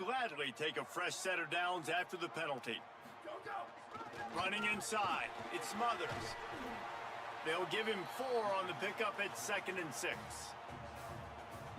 gladly take a fresh set of downs after the penalty. Running inside, it's Smothers. They'll give him 4 on the pickup at 2nd and 6.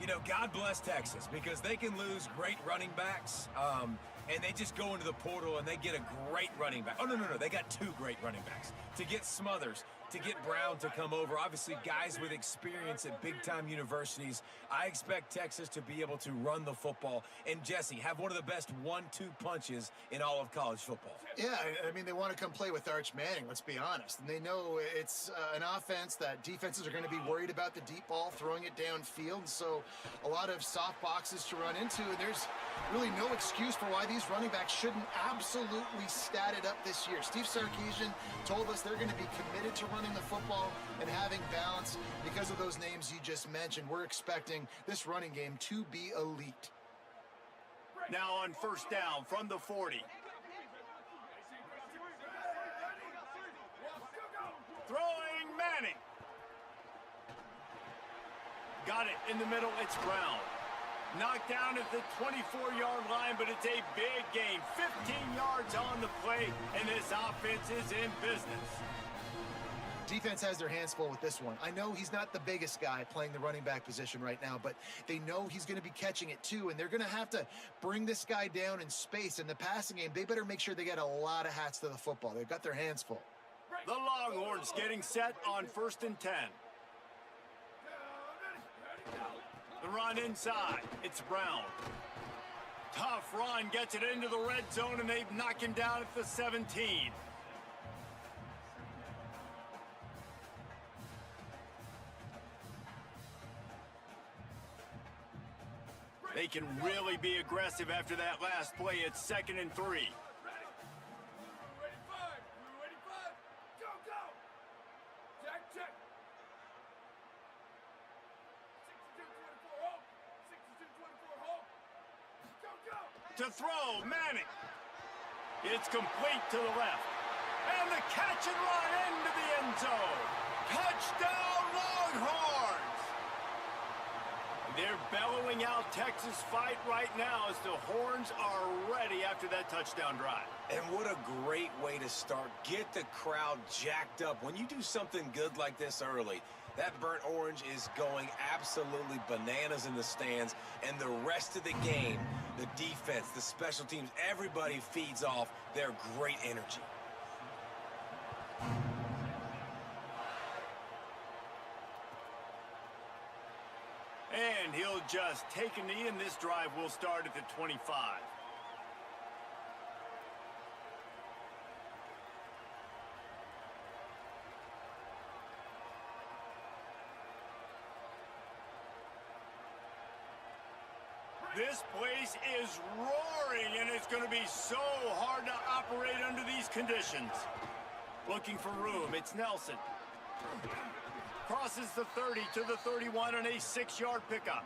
You know, God bless Texas, because they can lose great running backs, and they just go into the portal and they get a great running back. Oh, no, they got 2 great running backs. To get Smothers, to get Brown to come over, obviously guys with experience at big-time universities, I expect Texas to be able to run the football and, Jesse, have one of the best 1-2 punches in all of college football. Yeah, I mean, they want to come play with Arch Manning, let's be honest. And they know it's an offense that defenses are going to be worried about the deep ball, throwing it downfield. So a lot of soft boxes to run into, and there's really no excuse for why these running backs shouldn't absolutely stat it up this year. Steve Sarkisian told us they're going to be committed to running the football and having balance because of those names you just mentioned. We're expecting this running game to be elite. Now on 1st down from the 40. Throwing Manning. Got it in the middle, it's Brown. Knocked down at the 24-yard line, but it's a big gain. 15 yards on the play, and this offense is in business. Defense has their hands full with this one. I know he's not the biggest guy playing the running back position right now, but they know he's going to be catching it too, and they're going to have to bring this guy down in space. In the passing game, they better make sure they get a lot of hats to the football. They've got their hands full. The Longhorns getting set on 1st and 10. The run inside, it's Brown. Tough run, gets it into the red zone, and they knock him down at the 17. They can really be aggressive after that last play. It's 2nd and 3. To throw, Manning. It's complete to the left. And the catch and run into the end zone. Touchdown, Longhorns! They're bellowing out Texas fight right now as the Horns are ready after that touchdown drive. And what a great way to start. Get the crowd jacked up. When you do something good like this early, that burnt orange is going absolutely bananas in the stands. And the rest of the game, the defense, the special teams, everybody feeds off their great energy. And he'll just take a knee, and this drive will start at the 25. This place is roaring, and it's going to be so hard to operate under these conditions. Looking for room, it's Nelson. Crosses the 30 to the 31 on a 6-yard pickup.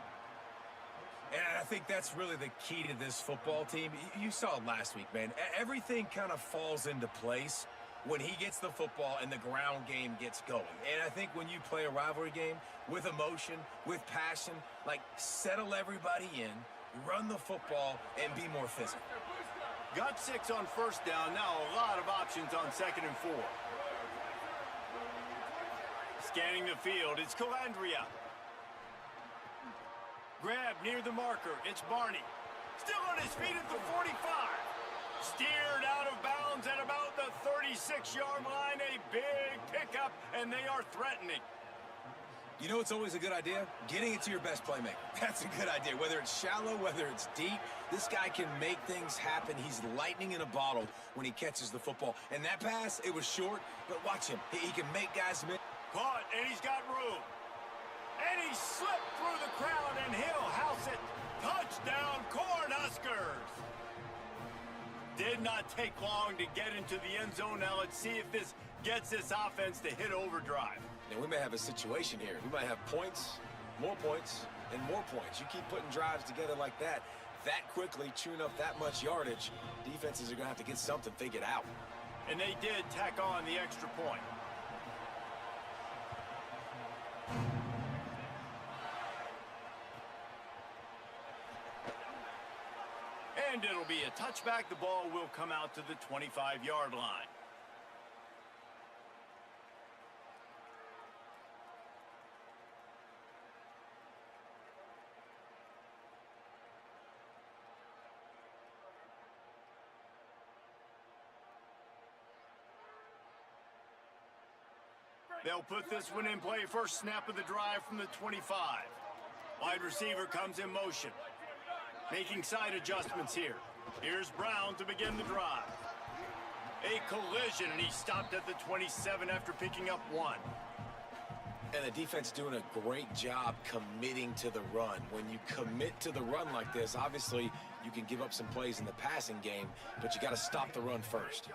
And I think that's really the key to this football team. You saw it last week, man. Everything kind of falls into place when he gets the football and the ground game gets going. And I think when you play a rivalry game with emotion, with passion, like settle everybody in, run the football, and be more physical. Got 6 on 1st down. Now a lot of options on 2nd and 4. Scanning the field, it's Calandria. Grab near the marker, it's Barney. Still on his feet at the 45. Steered out of bounds at about the 36-yard line. A big pickup, and they are threatening. You know, it's always a good idea? Getting it to your best playmaker. That's a good idea. Whether it's shallow, whether it's deep, this guy can make things happen. He's lightning in a bottle when he catches the football. And that pass, it was short, but watch him. He can make guys miss. Caught, and he's got room. And he slipped through the crowd, and he'll house it. Touchdown, Cornhuskers! Did not take long to get into the end zone. Now let's see if this gets this offense to hit overdrive. And we may have a situation here. We might have points, and more points. You keep putting drives together like that quickly, chewing up that much yardage, defenses are going to have to get something figured out. And they did tack on the extra point. And And it'll be a touchback. The ball will come out to the 25-yard line. They'll put this one in play. First snap of the drive from the 25. Wide receiver comes in motion. Making side adjustments here. Here's Brown to begin the drive. A collision, and he stopped at the 27 after picking up 1. And the defense doing a great job committing to the run. When you commit to the run like this, obviously you can give up some plays in the passing game, but you got to stop the run first.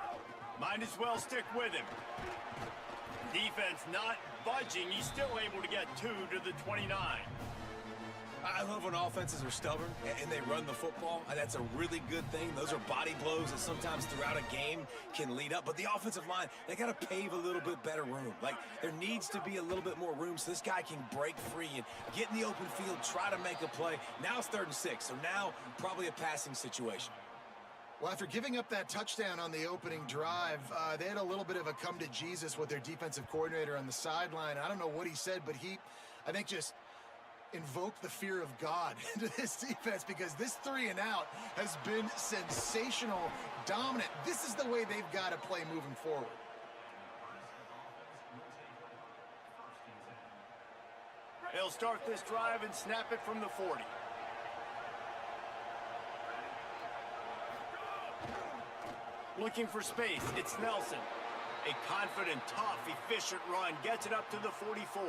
Might as well stick with him. Defense not budging. He's still able to get 2 to the 29. I love when offenses are stubborn and they run the football. That's a really good thing. Those are body blows that sometimes throughout a game can lead up. But the offensive line, they got to pave a little bit better room. Like, there needs to be a little bit more room so this guy can break free and get in the open field, try to make a play. Now it's 3rd and 6, so now probably a passing situation. Well, after giving up that touchdown on the opening drive, they had a little bit of a come to Jesus with their defensive coordinator on the sideline. I don't know what he said, but he, I think, just invoked the fear of God into this defense, because this 3 and out has been sensational, dominant. This is the way they've got to play moving forward. They'll start this drive and snap it from the 40. Looking for space, it's Nelson. A confident, tough, efficient run gets it up to the 44.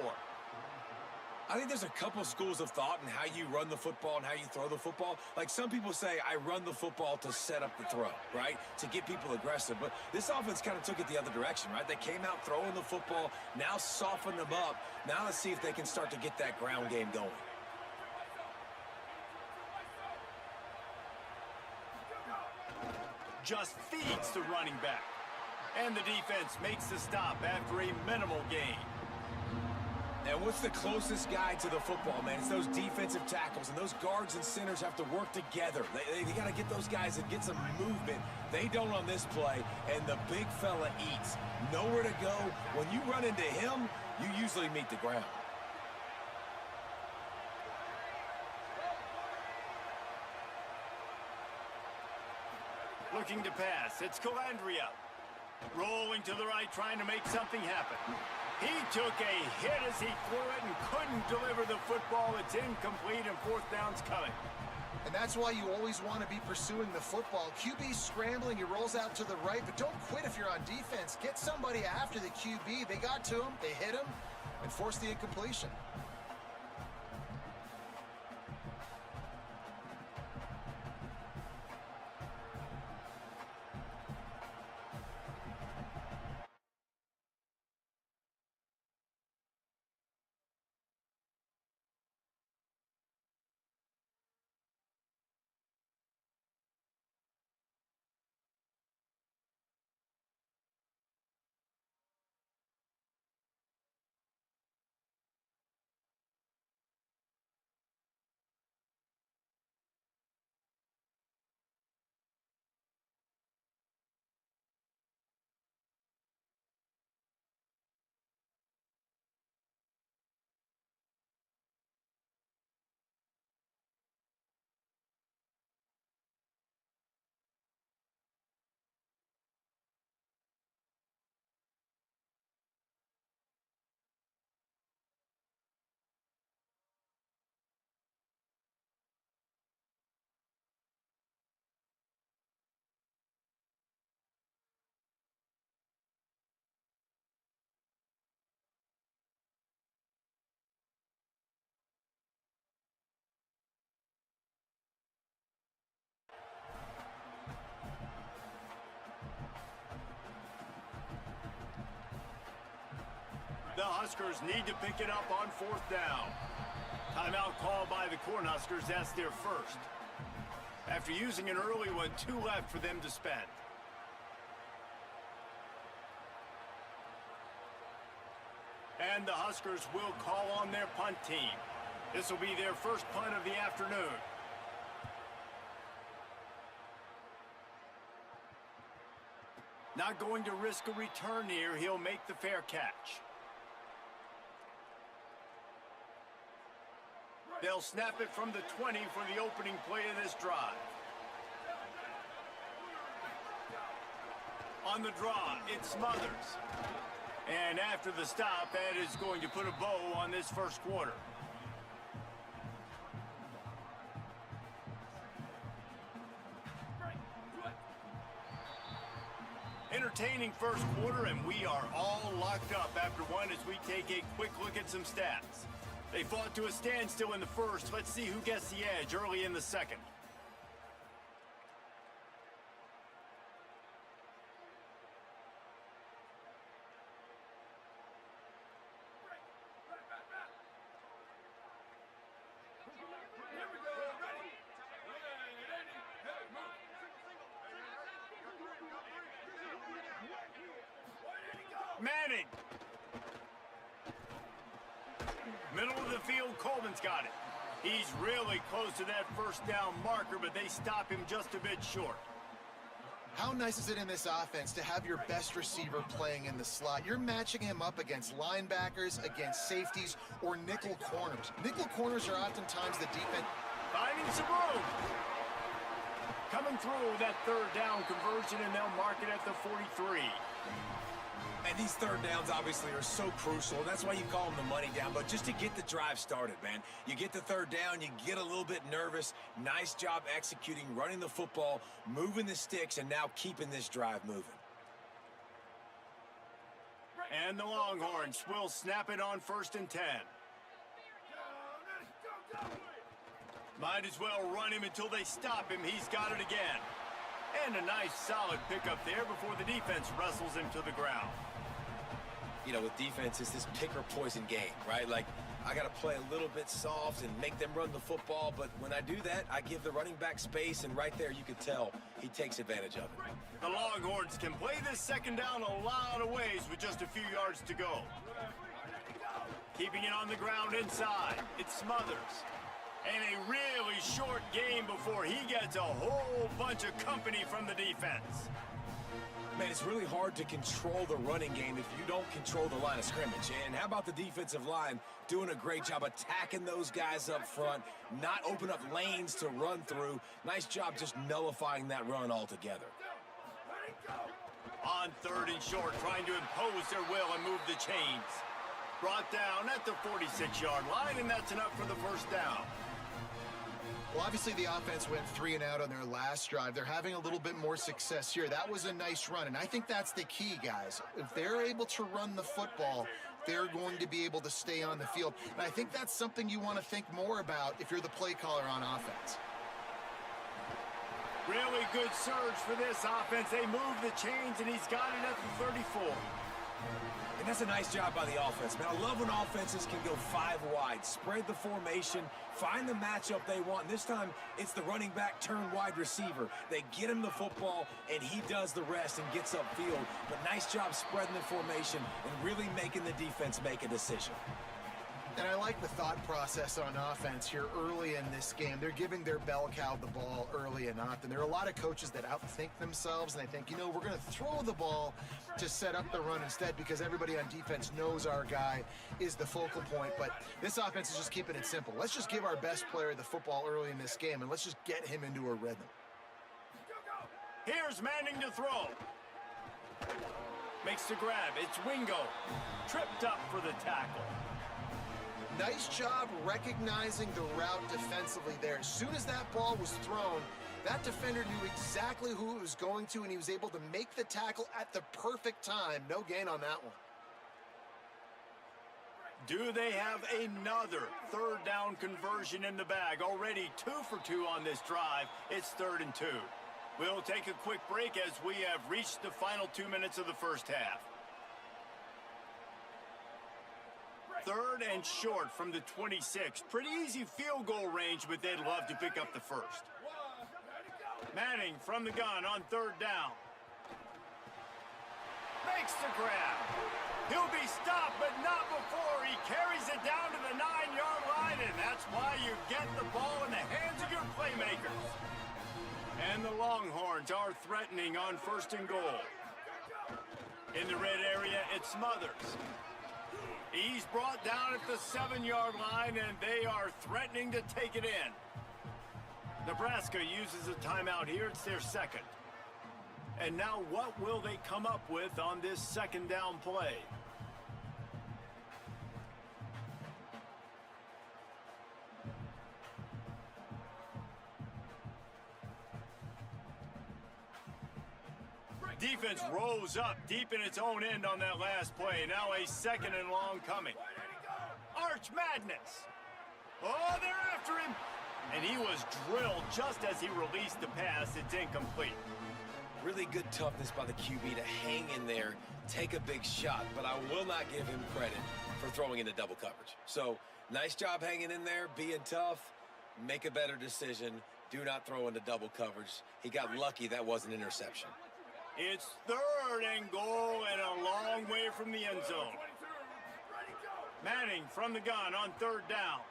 I think there's a couple schools of thought in how you run the football and how you throw the football. Like, some people say, I run the football to set up the throw, right? To get people aggressive. But this offense kind of took it the other direction, right? They came out throwing the football, now softened them up. Now let's see if they can start to get that ground game going. Just feeds the running back. And the defense makes the stop after a minimal gain. And what's the closest guy to the football, man? It's those defensive tackles, and those guards and centers have to work together. They got to get those guys and get some movement. They don't on this play, and the big fella eats. Nowhere to go. When you run into him, you usually meet the ground. Looking to pass, it's Calandria. Rolling to the right, trying to make something happen. He took a hit as he threw it and couldn't deliver the football. It's incomplete, and 4th down's coming. And that's why you always want to be pursuing the football. QB's scrambling, he rolls out to the right, but don't quit if you're on defense. Get somebody after the QB. They got to him, they hit him, and forced the incompletion. The Huskers need to pick it up on 4th down. Timeout called by the Cornhuskers. That's their first. After using an early one, 2 left for them to spend. And the Huskers will call on their punt team. This will be their first punt of the afternoon. Not going to risk a return here. He'll make the fair catch. They'll snap it from the 20 for the opening play of this drive. On the draw, it's Smothers. And after the stop, that is going to put a bow on this first quarter. Entertaining first quarter, and we are all locked up after one as we take a quick look at some stats. They fought to a standstill in the first. Let's see who gets the edge early in the second. Manning. Middle of the field, Coleman's got it. He's really close to that first down marker, but they stop him just a bit short. How nice is it in this offense to have your best receiver playing in the slot? You're matching him up against linebackers, against safeties, or nickel corners. Nickel corners are oftentimes the defense. Finding some room. Coming through that third down conversion, and they'll mark it at the 43. And these third downs obviously are so crucial. That's why you call them the money down. But just to get the drive started, man. You get the third down, you get a little bit nervous. Nice job executing, running the football, moving the sticks, and now keeping this drive moving. And the Longhorns will snap it on 1st and 10. Might as well run him until they stop him. He's got it again. And a nice solid pickup there before the defense wrestles him to the ground. You know, with defense, it's this pick or poison game, right? Like, I got to play a little bit soft and make them run the football, but when I do that, I give the running back space, and right there you can tell he takes advantage of it. The Longhorns can play this second down a lot of ways with just a few yards to go. Keeping it on the ground inside, it's Smothers. And a really short game before he gets a whole bunch of company from the defense. Man, it's really hard to control the running game if you don't control the line of scrimmage. And how about the defensive line doing a great job attacking those guys up front, not open up lanes to run through. Nice job just nullifying that run altogether. On 3rd and short, trying to impose their will and move the chains. Brought down at the 46-yard line, and that's enough for the first down. Well, obviously the offense went 3 and out on their last drive. They're having a little bit more success here. That was a nice run, and I think that's the key, guys. If they're able to run the football, they're going to be able to stay on the field. And I think that's something you want to think more about if you're the play caller on offense. Really good surge for this offense. They move the chains, and he's got it at the 34. And that's a nice job by the offense, man. I love when offenses can go 5 wide, spread the formation, find the matchup they want. And this time, it's the running back turned wide receiver. They get him the football, and he does the rest and gets upfield. But nice job spreading the formation and really making the defense make a decision. And I like the thought process on offense here early in this game. They're giving their bell cow the ball early and often. There are a lot of coaches that outthink themselves, and they think, you know, we're going to throw the ball to set up the run instead because everybody on defense knows our guy is the focal point. But this offense is just keeping it simple. Let's just give our best player the football early in this game, and let's just get him into a rhythm. Here's Manning to throw. Makes the grab. It's Wingo. Tripped up for the tackle. Nice job recognizing the route defensively there. As soon as that ball was thrown, that defender knew exactly who it was going to, and he was able to make the tackle at the perfect time. No gain on that one. Do they have another 3rd down conversion in the bag? Already 2 for 2 on this drive. It's 3rd and 2. We'll take a quick break as we have reached the final 2 minutes of the first half. 3rd and short from the 26. Pretty easy field goal range, but they'd love to pick up the first. Manning from the gun on 3rd down. Makes the grab. He'll be stopped, but not before he carries it down to the 9-yard line, and that's why you get the ball in the hands of your playmakers. And the Longhorns are threatening on 1st and goal. In the red area, it's Smothers. He's brought down at the 7-yard line, and they are threatening to take it in. Nebraska uses a timeout here. It's their second. And now what will they come up with on this second down play? Defense rose up deep in its own end on that last play. Now a second and long coming. Arch Madness. Oh, they're after him. And he was drilled just as he released the pass. It's incomplete. Really good toughness by the QB to hang in there, take a big shot, but I will not give him credit for throwing into double coverage. So, nice job hanging in there, being tough, make a better decision, do not throw into double coverage. He got lucky that was an interception. It's third and goal and a long way from the end zone. Manning from the gun on third down.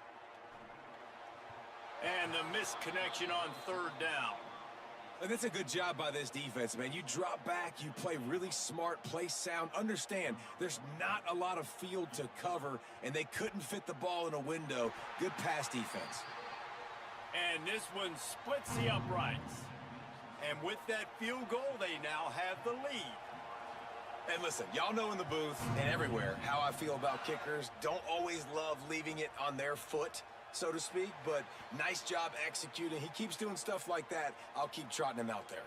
And the missed connection on third down. And that's a good job by this defense, man. You drop back, you play really smart, play sound. Understand, there's not a lot of field to cover, and they couldn't fit the ball in a window. Good pass defense. And this one splits the uprights. And with that field goal, they now have the lead. And listen, y'all know in the booth and everywhere how I feel about kickers. Don't always love leaving it on their foot, so to speak, but nice job executing. He keeps doing stuff like that. I'll keep trotting him out there.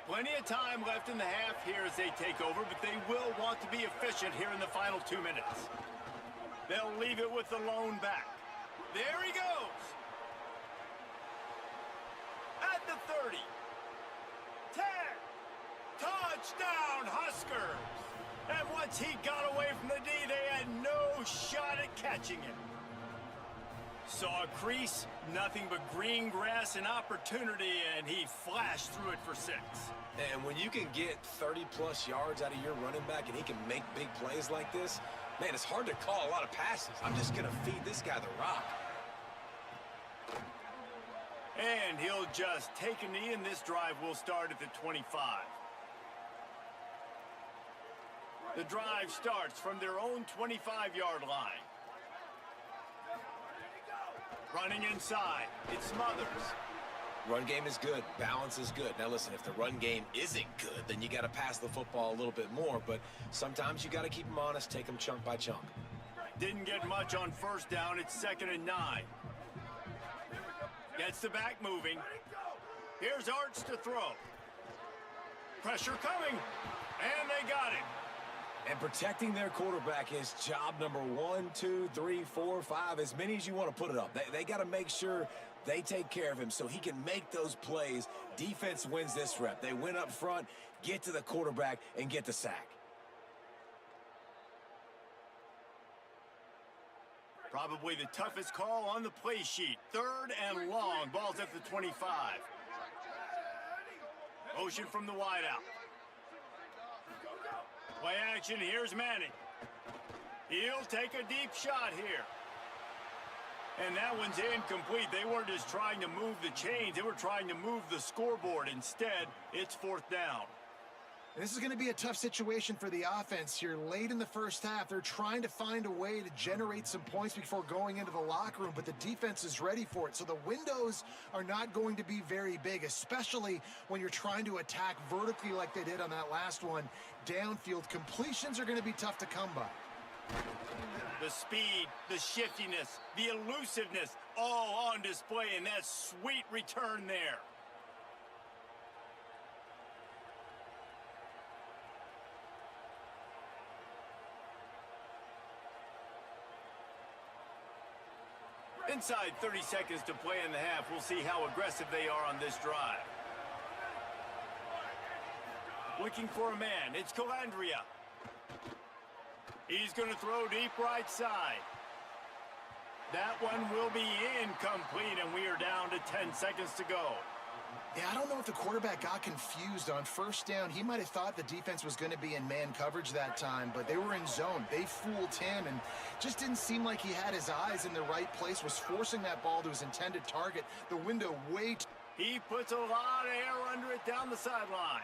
Plenty of time left in the half here as they take over, but they will want to be efficient here in the final 2 minutes. They'll leave it with the lone back. There he goes. At the 30. 10. Touchdown, Huskers. And once he got away from the D, they had no shot at catching him. Saw a crease, nothing but green grass and opportunity, and he flashed through it for 6. And when you can get 30-plus yards out of your running back and he can make big plays like this, man, it's hard to call a lot of passes. I'm just going to feed this guy the rock. And he'll just take a knee, and this drive will start at the 25. The drive starts from their own 25-yard line. Running inside, it's Smothers. Run game is good. Balance is good. Now, listen, if the run game isn't good, then you got to pass the football a little bit more. But sometimes you got to keep them honest, take them chunk by chunk. Didn't get much on first down. It's 2nd and 9. Gets the back moving. Here's Arch to throw. Pressure coming. And they got it. And protecting their quarterback is job number 1, 2, 3, 4, 5, as many as you want to put it up. They got to make sure they take care of him so he can make those plays. Defense wins this rep. They win up front, get to the quarterback, and get the sack. Probably the toughest call on the play sheet. 3rd and long. Ball's at the 25. Motion from the wideout. Play action. Here's Manning. He'll take a deep shot here. And that one's incomplete. They weren't just trying to move the chains. They were trying to move the scoreboard. Instead, it's 4th down. And this is going to be a tough situation for the offense here. Late in the first half, they're trying to find a way to generate some points before going into the locker room, but the defense is ready for it. So the windows are not going to be very big, especially when you're trying to attack vertically like they did on that last one. Downfield completions are going to be tough to come by. The speed, the shiftiness, the elusiveness, all on display, and that sweet return there. Inside 30 seconds to play in the half. We'll see how aggressive they are on this drive. Looking for a man. It's Calandria. He's going to throw deep right side. That one will be incomplete, and we are down to 10 seconds to go. Yeah, I don't know if the quarterback got confused on first down. He might have thought the defense was going to be in man coverage that time, but they were in zone. They fooled him, and just didn't seem like he had his eyes in the right place, was forcing that ball to his intended target. The window way too... He puts a lot of air under it down the sideline.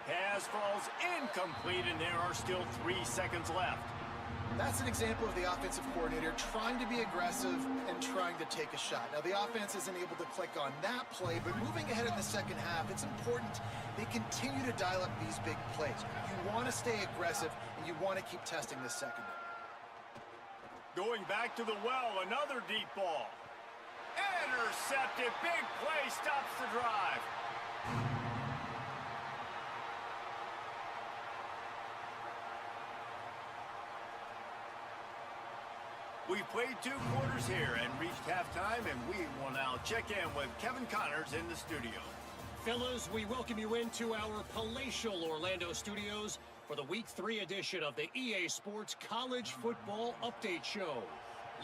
Pass falls incomplete, and there are still 3 seconds left. That's an example of the offensive coordinator trying to be aggressive and trying to take a shot. Now, the offense isn't able to click on that play, but moving ahead in the second half, it's important they continue to dial up these big plays. You want to stay aggressive, and you want to keep testing this secondary. Going back to the well, another deep ball. Intercepted. Big play stops the drive. We've played 2 quarters here and reached halftime, and we will now check in with Kevin Connors in the studio. Fellas, we welcome you into our palatial Orlando studios for the Week 3 edition of the EA Sports College Football Update Show.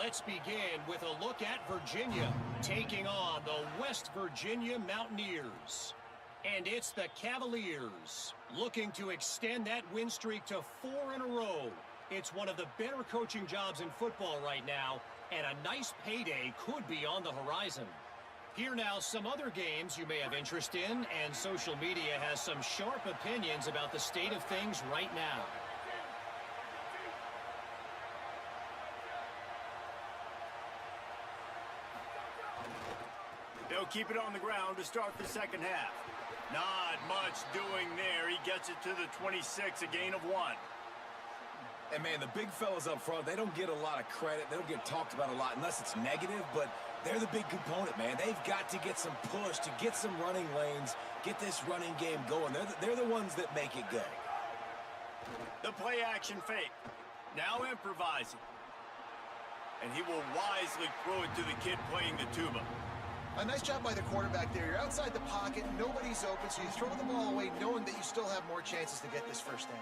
Let's begin with a look at Virginia taking on the West Virginia Mountaineers. And it's the Cavaliers looking to extend that win streak to 4 in a row. It's one of the better coaching jobs in football right now, and a nice payday could be on the horizon. Here now some other games you may have interest in, and social media has some sharp opinions about the state of things right now. They'll keep it on the ground to start the second half. Not much doing there. He gets it to the 26, a gain of 1. And, man, the big fellas up front, they don't get a lot of credit. They don't get talked about a lot unless it's negative, but they're the big component, man. They've got to get some push, to get some running lanes, get this running game going. They're the ones that make it go. The play action fake. Now improvising. And he will wisely throw it to the kid playing the tuba. A nice job by the quarterback there. You're outside the pocket, nobody's open, so you throw the ball away knowing that you still have more chances to get this first down.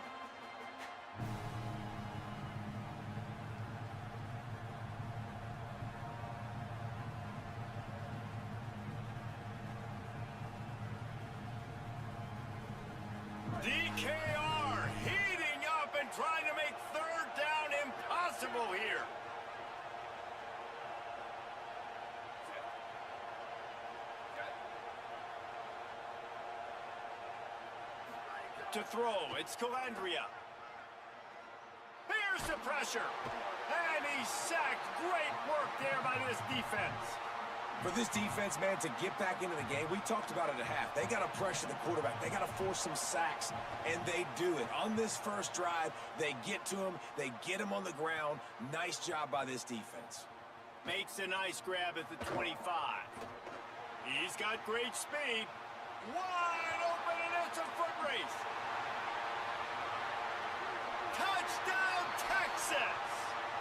DKR heating up and trying to make third down impossible here. To throw, it's Calandria. Here's the pressure. And he's sacked. Great work there by this defense. For this defense, man, to get back into the game, we talked about it at half. They got to pressure the quarterback. They got to force some sacks, and they do it. On this first drive, they get to him. They get him on the ground. Nice job by this defense. Makes a nice grab at the 25. He's got great speed. Wide open, and it's a foot race. Touchdown, Texas!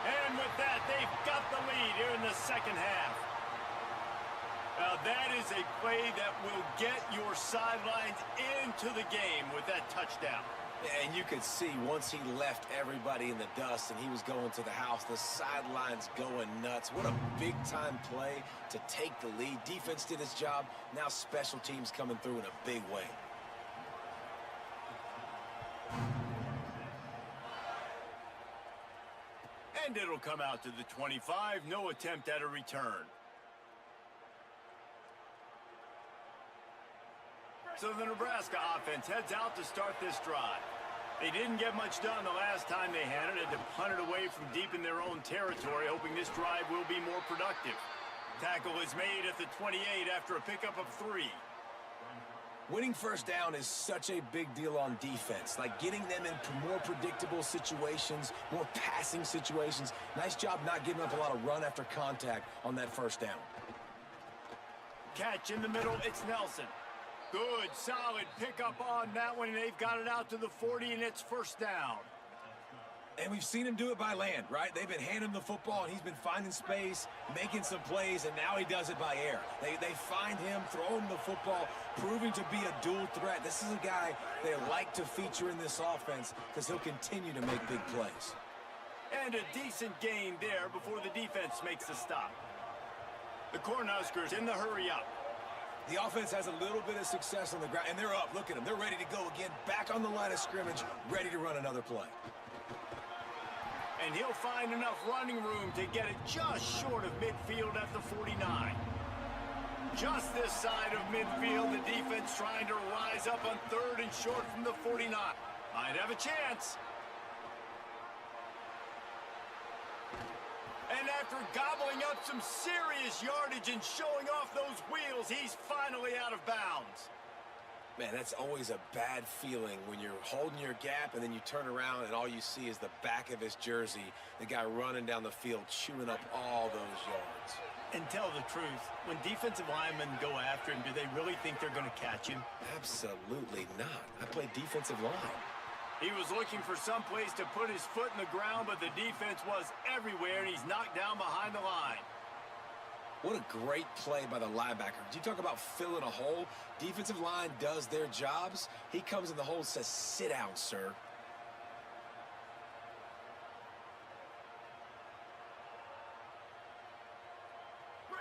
And with that, they've got the lead here in the second half. Now, that is a play that will get your sidelines into the game with that touchdown. And you could see once he left everybody in the dust and he was going to the house, the sidelines going nuts. What a big-time play to take the lead. Defense did its job. Now special teams coming through in a big way. And it'll come out to the 25. No attempt at a return. So the Nebraska offense heads out to start this drive. They didn't get much done the last time they had it. Had to punt it away from deep in their own territory, hoping this drive will be more productive. Tackle is made at the 28 after a pickup of 3. Winning first down is such a big deal on defense. Like getting them in more predictable situations, more passing situations. Nice job not giving up a lot of run after contact on that first down. Catch in the middle, it's Nelson. Good, solid pickup on that one, and they've got it out to the 40, and it's first down. And we've seen him do it by land, right? They've been handing him the football, and he's been finding space, making some plays, and now he does it by air. They find him, throw him the football, proving to be a dual threat. This is a guy they like to feature in this offense because he'll continue to make big plays. And a decent gain there before the defense makes the stop. The Cornhuskers in the hurry-up. The offense has a little bit of success on the ground, and they're up. Look at them. They're ready to go again, back on the line of scrimmage, ready to run another play. And he'll find enough running room to get it just short of midfield at the 49. just this side of midfield. The defense trying to rise up on 3rd and short from the 49. Might have a chance. And after gobbling up some serious yardage and showing off those wheels, he's finally out of bounds. Man, that's always a bad feeling when you're holding your gap and then you turn around and all you see is the back of his jersey, the guy running down the field, chewing up all those yards. And tell the truth, when defensive linemen go after him, do they really think they're going to catch him? Absolutely not. I played defensive line. He was looking for some place to put his foot in the ground, but the defense was everywhere, and he's knocked down behind the line. What a great play by the linebacker. You talk about filling a hole. Defensive line does their jobs. He comes in the hole and says, sit down, sir.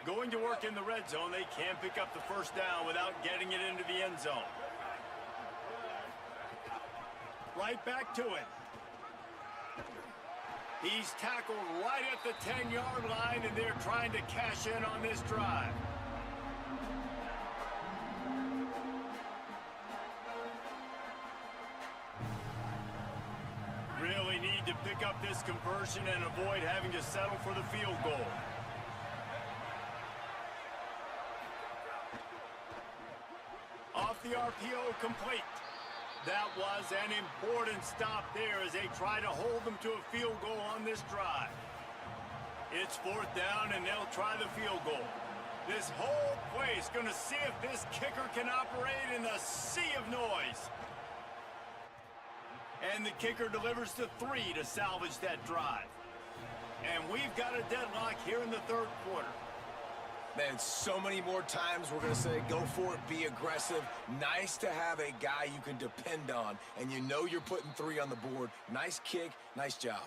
Going to work in the red zone, they can't pick up the first down without getting it into the end zone. Right back to it. He's tackled right at the 10-yard line, and they're trying to cash in on this drive. Really need to pick up this conversion and avoid having to settle for the field goal. Off the RPO, complete. That was an important stop there as they try to hold them to a field goal on this drive. It's 4th down, and they'll try the field goal. This whole place going to see if this kicker can operate in a sea of noise. And the kicker delivers to 3 to salvage that drive. And we've got a deadlock here in the 3rd quarter. Man, so many more times we're going to say, go for it, be aggressive. Nice to have a guy you can depend on, and you know you're putting 3 on the board. Nice kick, nice job.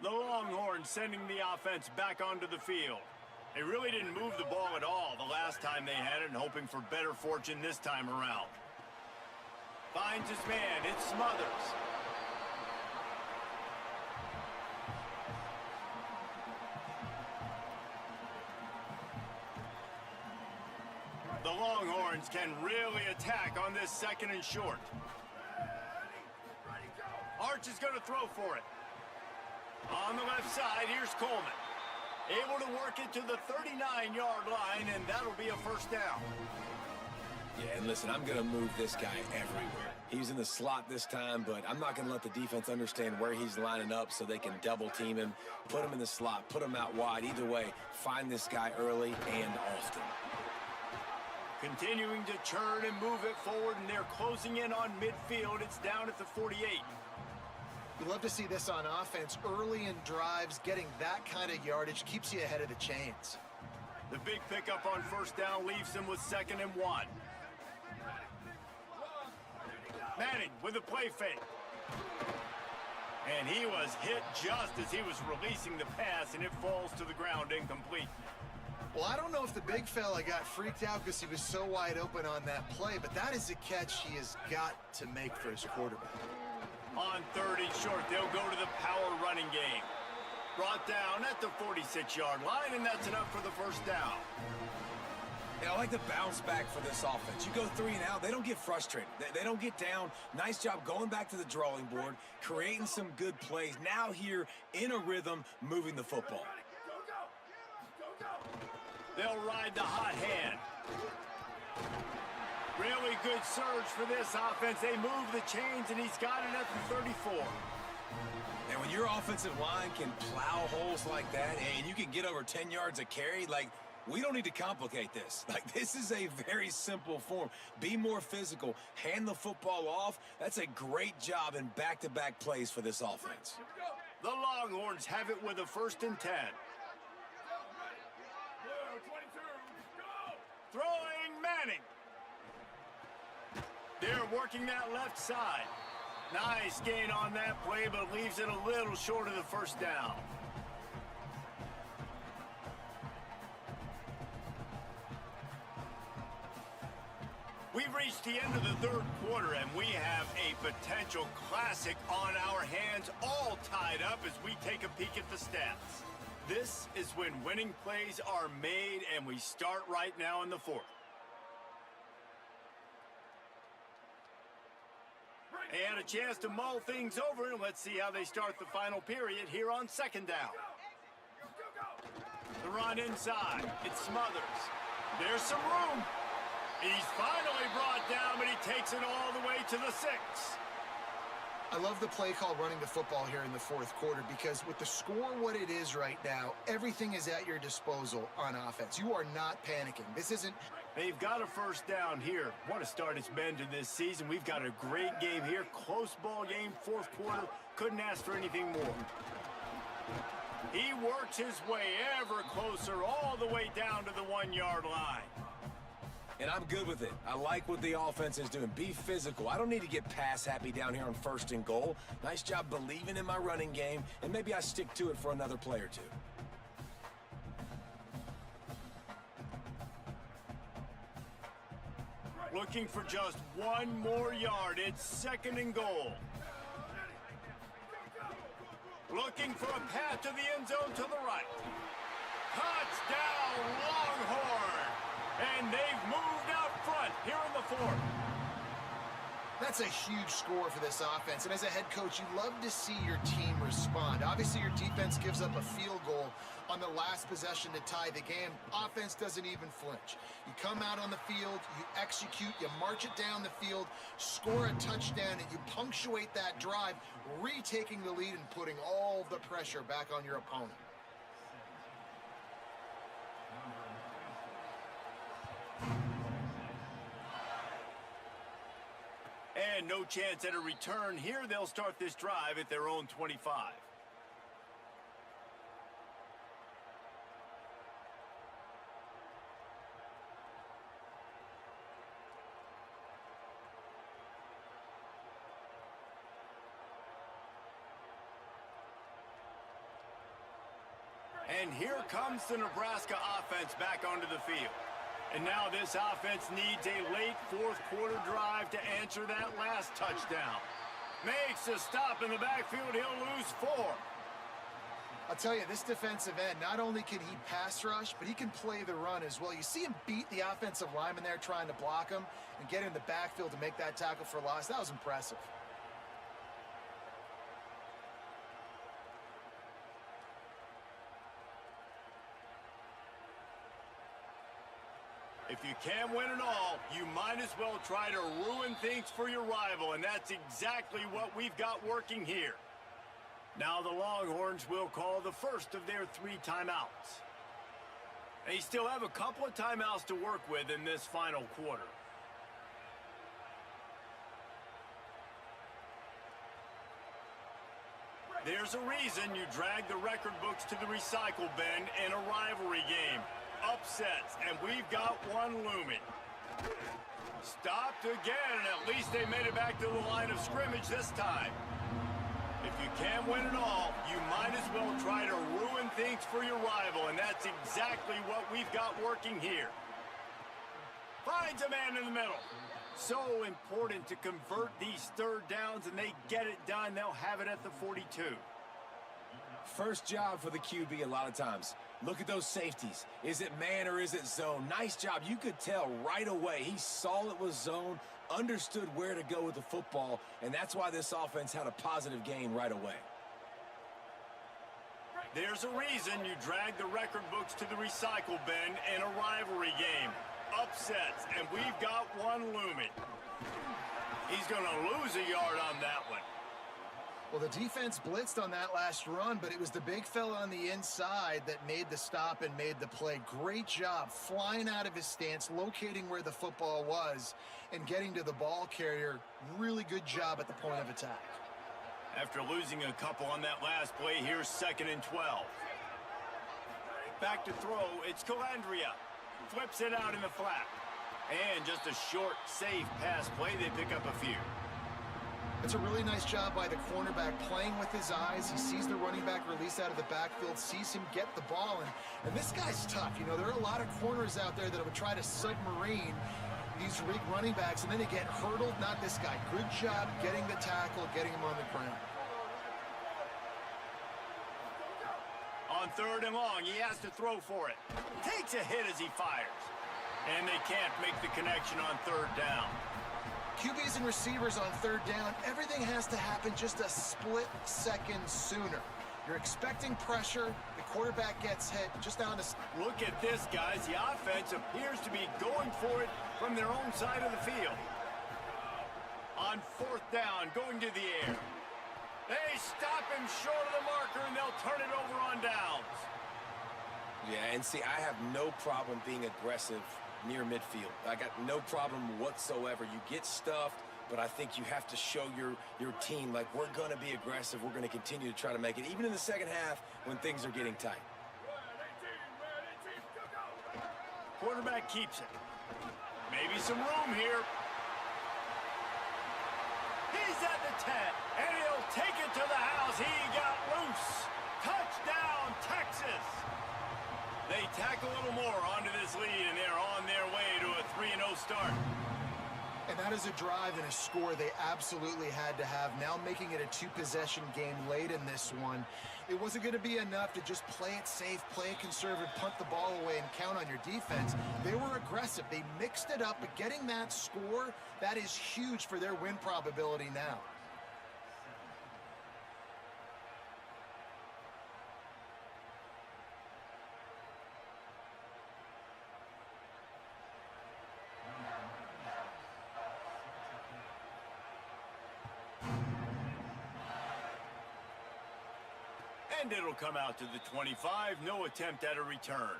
The Longhorns sending the offense back onto the field. They really didn't move the ball at all the last time they had it, and hoping for better fortune this time around. Finds his man, it's Smothers. The Longhorns can really attack on this 2nd and short. Arch is going to throw for it. On the left side, here's Coleman. Able to work it to the 39-yard line, and that'll be a first down. Yeah, and listen, I'm going to move this guy everywhere. He's in the slot this time, but I'm not going to let the defense understand where he's lining up so they can double team him, put him in the slot, put him out wide. Either way, find this guy early and often. Continuing to churn and move it forward, and they're closing in on midfield. It's down at the 48. You love to see this on offense. Early in drives, getting that kind of yardage keeps you ahead of the chains. The big pickup on first down leaves them with 2nd and 1. Manning with a play fake. And he was hit just as he was releasing the pass, and it falls to the ground incomplete. Well, I don't know if the big fella got freaked out because he was so wide open on that play, but that is a catch he has got to make for his quarterback. On 3rd and short, they'll go to the power running game. Brought down at the 46-yard line, and that's enough for the first down. Yeah, I like the bounce back for this offense. You go 3 and out, they don't get frustrated. They don't get down. Nice job going back to the drawing board, creating some good plays. Now here in a rhythm, moving the football. They'll ride the hot hand. Really good surge for this offense. They move the chains, and he's got it at the 34. And when your offensive line can plow holes like that, and you can get over 10 yards a carry, like, we don't need to complicate this. Like, this is a very simple form. Be more physical. Hand the football off. That's a great job in back-to-back plays for this offense. The Longhorns have it with a 1st and 10. Throwing Manning. They're working that left side. Nice gain on that play, but leaves it a little short of the first down. We've reached the end of the third quarter, and we have a potential classic on our hands, all tied up as we take a peek at the stats. This is when winning plays are made, and we start right now in the fourth. And a chance to mull things over, and let's see how they start the final period here on second down. The run inside. It's Smothers. There's some room. He's finally brought down, but he takes it all the way to the 6. I love the play call running the football here in the fourth quarter because with the score what it is right now, everything is at your disposal on offense. You are not panicking. This isn't... They've got a first down here. What a start it's been to this season. We've got a great game here. Close ball game, fourth quarter. Couldn't ask for anything more. He works his way ever closer all the way down to the 1-yard line. And I'm good with it. I like what the offense is doing. Be physical. I don't need to get pass happy down here on first and goal. Nice job believing in my running game, and maybe I stick to it for another play or two. Looking for just one more yard. It's second and goal. Looking for a path to the end zone to the right. Touchdown, Longhorn! And they've moved out front here in the fourth. That's a huge score for this offense. And as a head coach, you love to see your team respond. Obviously, your defense gives up a field goal on the last possession to tie the game. Offense doesn't even flinch. You come out on the field, you execute, you march it down the field, score a touchdown, and you punctuate that drive, retaking the lead and putting all the pressure back on your opponent. And no chance at a return here. They'll start this drive at their own 25. And here comes the Nebraska offense back onto the field. And now this offense needs a late fourth quarter drive to answer that last touchdown. Makes a stop in the backfield. He'll lose 4. I'll tell you, this defensive end, not only can he pass rush, but he can play the run as well. You see him beat the offensive lineman there trying to block him and get in the backfield to make that tackle for loss. That was impressive. If you can't win it all, you might as well try to ruin things for your rival, and that's exactly what we've got working here. Now the Longhorns will call the first of their 3 timeouts. They still have a couple of timeouts to work with in this final quarter. There's a reason you drag the record books to the recycle bin in a rivalry game. Upsets, and we've got one looming. Stopped again, and at least they made it back to the line of scrimmage this time. If you can't win it all, you might as well try to ruin things for your rival, and that's exactly what we've got working here. Finds a man in the middle. So important to convert these third downs, and they get it done. They'll have it at the 42. First job for the QB a lot of times. Look at those safeties. Is it man or is it zone? Nice job. You could tell right away. He saw it was zone, understood where to go with the football, and that's why this offense had a positive gain right away. There's a reason you drag the record books to the recycle bin in a rivalry game. Upsets, and we've got one looming. He's going to lose a yard on that one. Well, the defense blitzed on that last run, but it was the big fella on the inside that made the stop and made the play. Great job flying out of his stance, locating where the football was, and getting to the ball carrier. Really good job at the point of attack. After losing a couple on that last play, here's 2nd and 12. Back to throw, it's Calandria. Flips it out in the flat. And just a short, safe pass play, they pick up a few. It's a really nice job by the cornerback playing with his eyes. He sees the running back release out of the backfield, sees him get the ball, and this guy's tough. You know, there are a lot of corners out there that would try to submarine these weak running backs, and then they get hurdled. Not this guy. Good job getting the tackle, getting him on the ground. On 3rd and long, he has to throw for it. Takes a hit as he fires. And they can't make the connection on 3rd down. QBs and receivers on 3rd down, everything has to happen just a split second sooner. You're expecting pressure, the quarterback gets hit just down to... Look at this, guys. The offense appears to be going for it from their own side of the field. On 4th down, going to the air. They stop him short of the marker, and they'll turn it over on downs. Yeah, and see, I have no problem being aggressive near midfield. I got no problem whatsoever. You get stuffed, but I think you have to show your team, like, we're going to be aggressive. We're going to continue to try to make it, even in the second half when things are getting tight. Quarterback keeps it. Maybe some room here. He's at the 10, and he'll take it to the house. He got loose. Touchdown, Texas. They tack a little more onto this lead, and they're on their way to a 3-0 start. And that is a drive and a score they absolutely had to have. Now making it a 2-possession game late in this one. It wasn't going to be enough to just play it safe, play it conservative, punt the ball away, and count on your defense. They were aggressive. They mixed it up, but getting that score, that is huge for their win probability now. And it'll come out to the 25. No attempt at a return.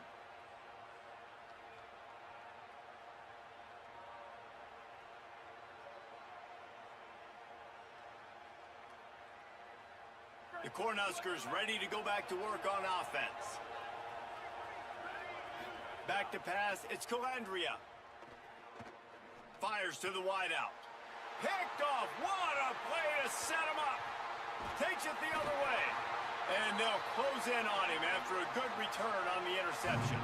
The Cornhuskers ready to go back to work on offense. Back to pass. It's Calandria. Fires to the wideout. Picked off. What a play to set him up. Takes it the other way. And they'll close in on him after a good return on the interception.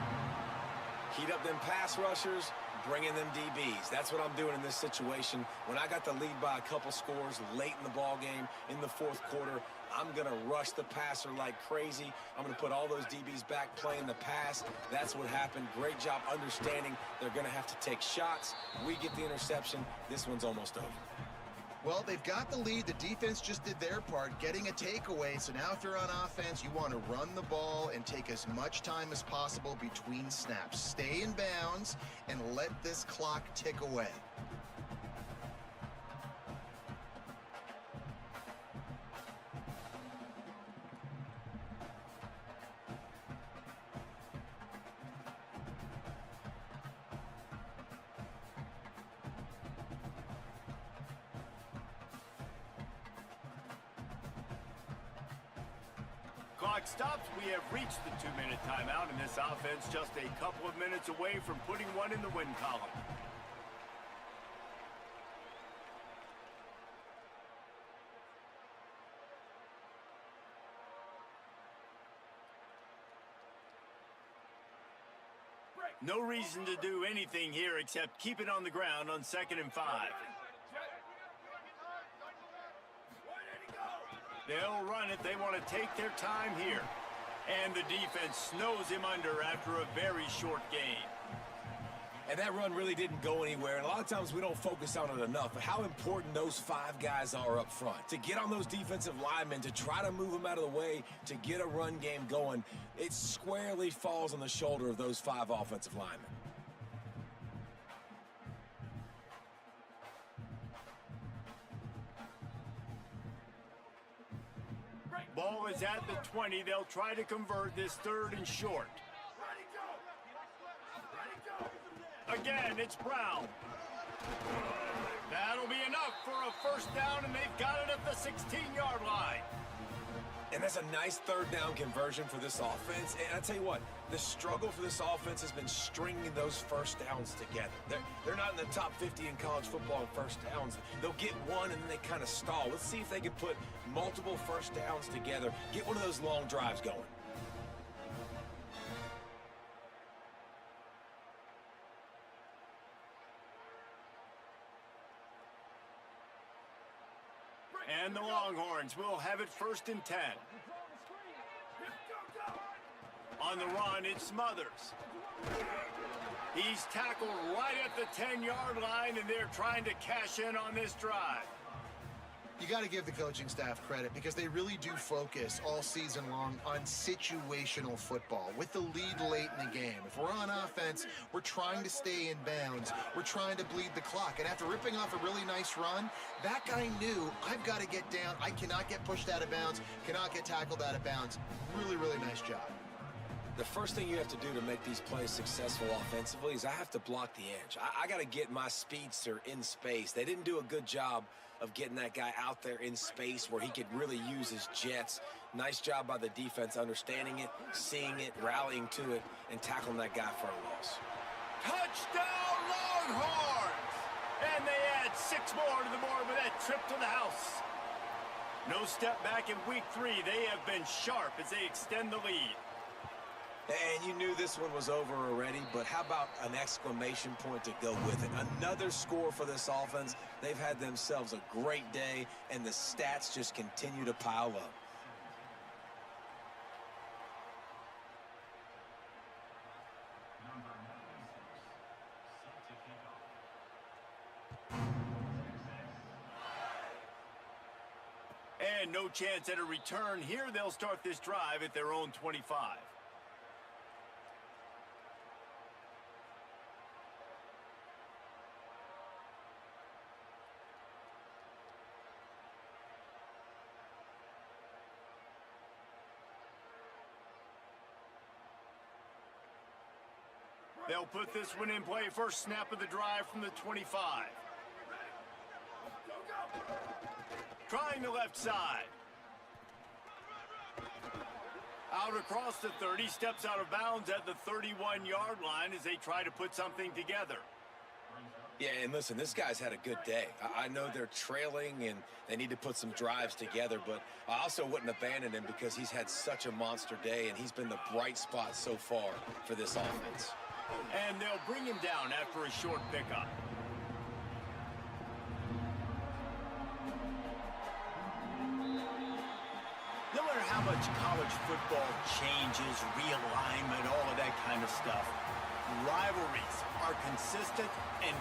Heat up them pass rushers, bring in them DBs. That's what I'm doing in this situation. When I got the lead by a couple scores late in the ball game, in the 4th quarter, I'm going to rush the passer like crazy. I'm going to put all those DBs back playing the pass. That's what happened. Great job understanding they're going to have to take shots. We get the interception. This one's almost over. Well, they've got the lead. The defense just did their part, getting a takeaway. So now if you're on offense, you want to run the ball and take as much time as possible between snaps. Stay in bounds and let this clock tick away. Clock stops. We have reached the 2-minute timeout, and this offense just a couple of minutes away from putting one in the win column. No reason to do anything here except keep it on the ground on 2nd and 5. They'll run it. They want to take their time here. And the defense snows him under after a very short game. And that run really didn't go anywhere. And a lot of times we don't focus on it enough. But how important those 5 guys are up front. To get on those defensive linemen, to try to move them out of the way, to get a run game going, it squarely falls on the shoulder of those 5 offensive linemen. Ball is at the 20. They'll try to convert this 3rd and short. Again, it's Brown. That'll be enough for a 1st down, and they've got it at the 16-yard line. And that's a nice 3rd down conversion for this offense. And I tell you what, the struggle for this offense has been stringing those 1st downs together. They're not in the top 50 in college football in 1st downs. They'll get one and then they kind of stall. Let's see if they can put multiple 1st downs together, get one of those long drives going. And the Longhorns will have it 1st and 10. On the run, it's Smothers. He's tackled right at the 10-yard line, and they're trying to cash in on this drive. You got to give the coaching staff credit because they really do focus all season long on situational football with the lead late in the game. If we're on offense, we're trying to stay in bounds. We're trying to bleed the clock. And after ripping off a really nice run, that guy knew, I've got to get down. I cannot get pushed out of bounds, cannot get tackled out of bounds. Really, really nice job. The first thing you have to do to make these plays successful offensively is I have to block the edge. I got to get my speedster in space. They didn't do a good job of getting that guy out there in space where he could really use his jets. Nice job by the defense understanding it, seeing it, rallying to it, and tackling that guy for a loss. Touchdown, Longhorns! And they add 6 more to the board with that trip to the house. No step back in week 3. They have been sharp as they extend the lead. And you knew this one was over already, but how about an exclamation point to go with it? Another score for this offense. They've had themselves a great day, and the stats just continue to pile up. And no chance at a return here. They'll start this drive at their own 25. They'll put this one in play. First snap of the drive from the 25. Trying the left side. Out across the 30, steps out of bounds at the 31-yard line as they try to put something together. Yeah, and listen, this guy's had a good day. I know they're trailing and they need to put some drives together, but I also wouldn't abandon him because he's had such a monster day and he's been the bright spot so far for this offense. And they'll bring him down after a short pickup. No matter how much college football changes, realignment, all of that kind of stuff, rivalries are consistent and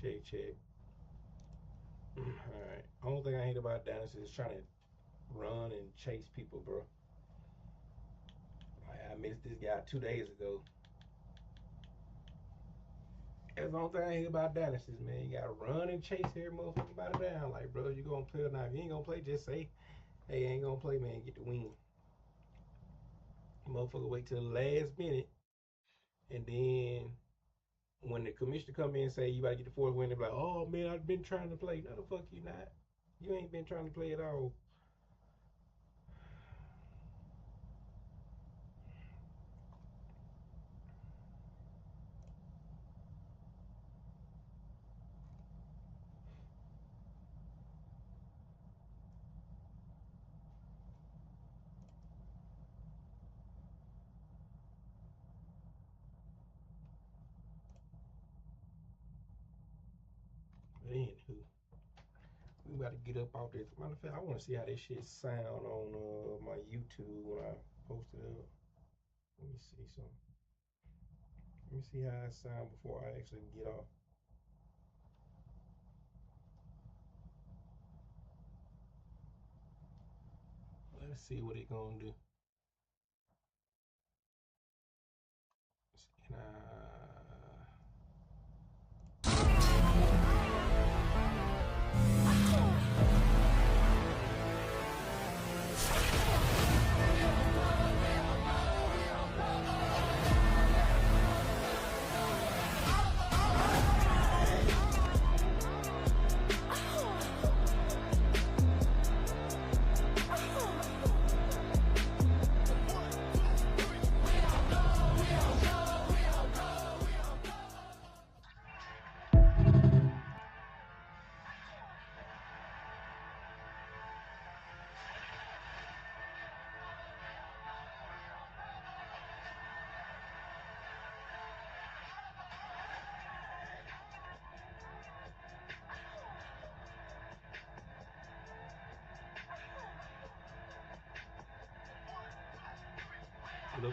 Check. Alright. Only thing I hate about Dallas is trying to run and chase people, bro. Like, I missed this guy 2 days ago. That's the only thing I hate about Dallas is, man, you gotta run and chase every motherfucking body down. Like, bro, you gonna play or not? If you ain't gonna play, just say, hey, I ain't gonna play, man, get the win. Motherfucker wait till the last minute, and then when the commissioner come in and say you gotta get the fourth win, they be like, oh man, I've been trying to play. No, the fuck you not. You ain't been trying to play at all. Anywho, we about to get up out there. Matter of fact, I want to see how this shit sound on my YouTube when I post it up. Let me see something. Let me see how it sound before I actually get off. Let's see what it gonna do. And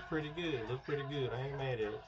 look pretty good. I ain't mad at it.